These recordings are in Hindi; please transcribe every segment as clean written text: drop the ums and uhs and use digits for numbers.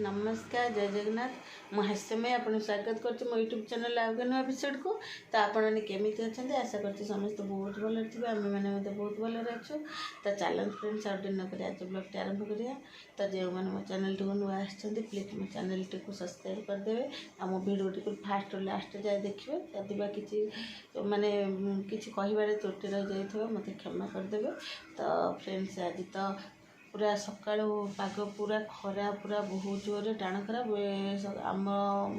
नमस्कार जय जगन्नाथ मुझे मैं आपको स्वागत कर मो यूट्यूब चैनल आगे नुआ एपिसोड को। तो आपने केमी अच्छा आशा कर समस्त बहुत भल थे आम मैंने बहुत भल अच्छु। तो चैनल फ्रेंड्स आउट दिन कर आज ब्लॉग आरंभ करिया। तो जो मैंने मो चैनल टी नुआ आसछन्ति प्लीज मो चैनल टी को सब्सक्राइब करदेवे आ मो वीडियो टी फास्ट लास्ट जाए देखिए। यदि किसी माने किसी कहबारे त्रुटि रही जाए मत क्षमा करदेवे। तो फ्रेंड्स आज तो पूरा सका पाग पूरा खरा पूरा बहुत जोर टाण खरा आम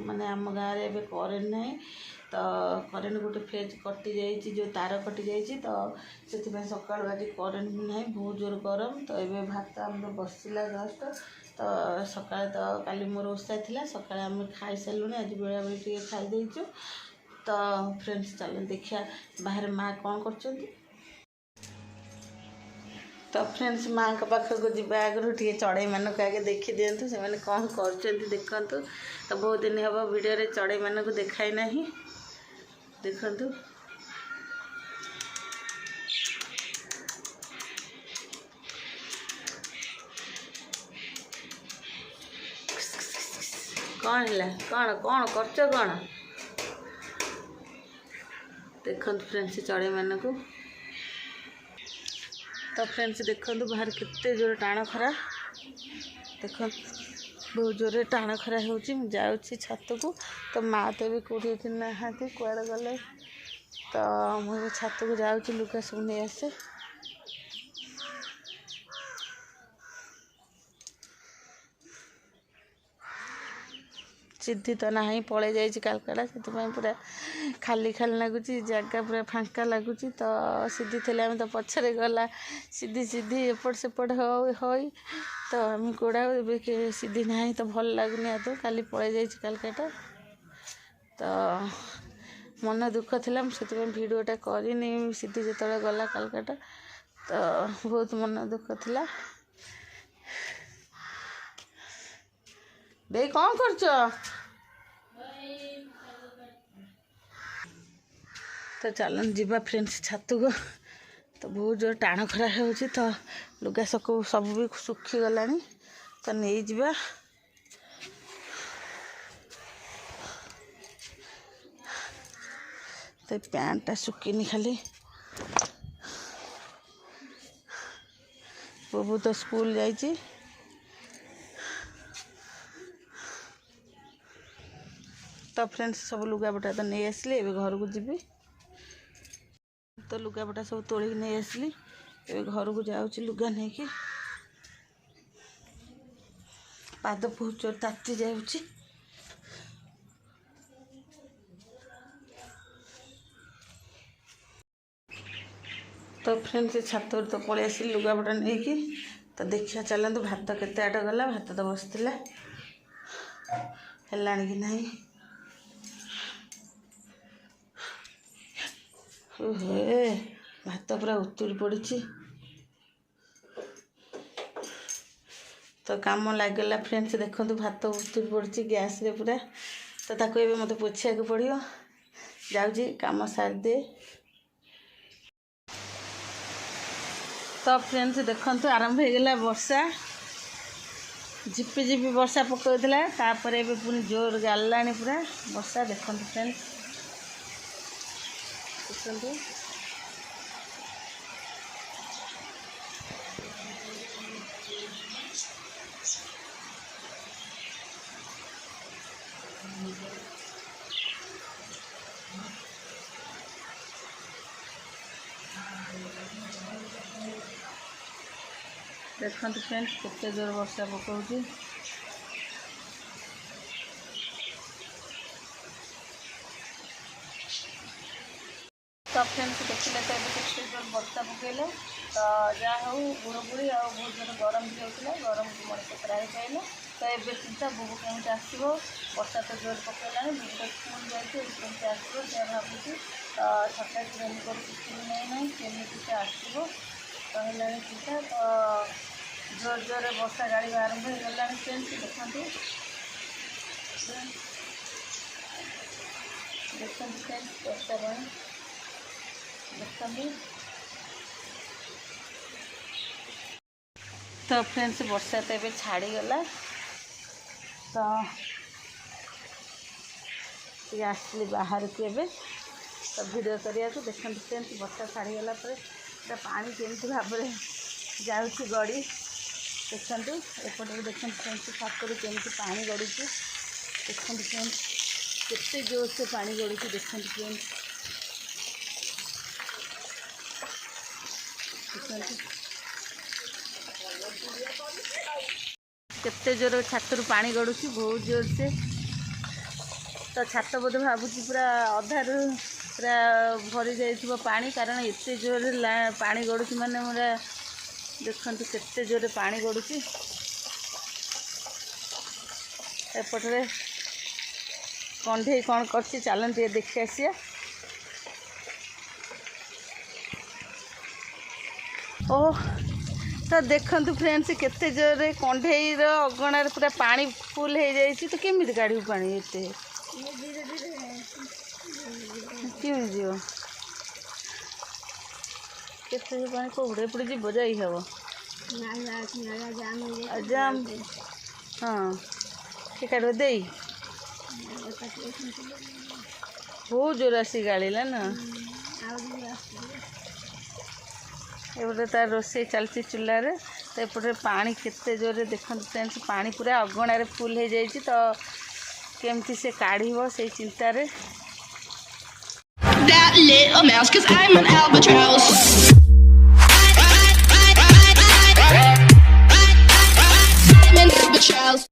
माने आम गाँव में करेन्ट ना। तो करेन्ट गोटे फेज कटि जाइए जो तार कटि जाइए। तो से सका आज करेन्ट ना बहुत जोर गरम। तो ये भात आम बसला जस्ट। तो सका तो काली मोर ओषा थी सका आम खाई सारूँ आज बेला बेली टे खाईदेचु। तो फ्रेंड्स चलो देखिया बाहर माँ कौन कर। तो फ्रेंड्स माँ का पाखक जावा आगु टे चढ़ई मानक आगे देखी दिंतु से मैंने कौन कर देखु। तो बहुत दिन हम वीडियो रे चढ़ई मानक देखाई ना देखु। कौन है कौन कौन कर कौन देखु फ्रेंड्स चढ़ई मानक। तो फ्रेंड्स देखो बाहर केते जोर टाण खरा देख बहुत जोर टाण खरा हो जाऊँगी छत को। तो माँ तो भी कौटे नहा कुआड़े गले। तो मुझे छत को जाऊँगी लुगा सब नहीं आसे। सिद्धि तो ना पलि जाइए कालकाटा से पूरा खाली खाली लगुच जगह पूरा फांका लगुच। तो सिद्धि थे आम तो पछरे गला सिद्धि सिद्धि एपट सेपट हई। तो आम गोड़ा सिद्धि ना तो भल लगुनि आदौ काली पलि जाइए कालकाटा। तो मन दुख थी से भिडियोटा करनी सिद्धि जो गला कालकाटा। तो बहुत मन दुख थी। बे कौन कर। तो चलन जीवा फ्रेंड्स छत को। तो बहुत जोर टाण खरा हो। तो लुगा सब भी सुखी गला। तो नहीं जीवा तो पैंटा सुखीनी खाली बबू तो स्कूल जाइए। तो फ्रेंड्स सब लुगापटा तो नहीं आसली ए घर को जीवी। तो लुगापटा सब तोड़ नहीं आसली ए घर को जाऊँगी लुगा नहीं कि पाद बहुत जोर ताती जाऊँगी। तो फ्रेंड्स छत तो पलि आसली लुगापटा नहीं कि। तो देखिए चलते भात केते आट गला भात तो बसला है कि नहीं। ओहे भात पूरा उतुरी पड़ी। तो काम लगला फ्रेंड्स देखो भात उतुरी पड़ी गैस रे पूरा। तो ताको एबे मते पोछिया को पड़ियो जाउजी काम सार दे। तो फ्रेंड्स देखो आरंभ हो गला वर्षा झिपी झिपी वर्षा पकाउला। तापर एबे पुनी जोर गालानी पूरा वर्षा देखो फ्रेंड्स देखो। देखो फ्रेंड्स केते जोर वर्षा पकाउची। तो फ्रेंड्स देखिले तो केते जोर वर्षा पकईले। तो जहाँ हूँ गुड़गुड़ी आ बहुत जोर गरम भी होता गरम को मଣିଷ त्राही पाइले। तो ये चिंता बुबू केमती आसो वर्षा तो जोर पकईला बुबू तो स्कूल जाइए केमती आसो से भावुँ। तो छटा रेडी कर नहीं ना केमी से आसो तो है चिंता। तो जोर जोर वर्षा गाड़ी आरंभ हो गला फ्रेंड्स देखो देखो फ्रेंड्स वर्षा पानी देखो। तो फ्रेंड्स वर्षा तो ये छाड़ीगला। तो ये आसली बाहर को एवं तो भिडियो करने को देखते फ्रेंड्स वर्षा छाड़ीगला पानी केमती भाव में जाऊँगी गड़ी देखते एपटे देखते फ्रेंड्स छातरू केमती पानी गड़ू देखते फ्रेंड्स केते जोर से पानी गड़ू देखते फ्रेंड्स केते जोर छातरू पानी गड़ू बहुत जोर से तो छात बोधे भावुँ पूरा अधार पूरा भरी जाइए पानी कारण एत जोर पानी गड़ू माने पूरा देखते केते जोर पानी गड़ू एपटे कंढे कौन कर चलते देखी आसिया ओह तो देखते फ्रेंड्स केते जोर कंढेर अगणार पूरा पानी फुल हो जाए तो केमी गाड़ी पानी एते क्यों जीव केते पानी कौड़े पड़े जीव जाई हम जाम हाँ टिकट दे बहुत जोर आसी गाड़ीला ना एपटे तार रोसे चलती चूल्हार तो एपटे पानी केते जोर देखते फ्रेंड्स पानी पूरा अगणार फुल हो जाए तो केमती से काढ़ से चिंतार That little mouse, 'cause I'm an albatross.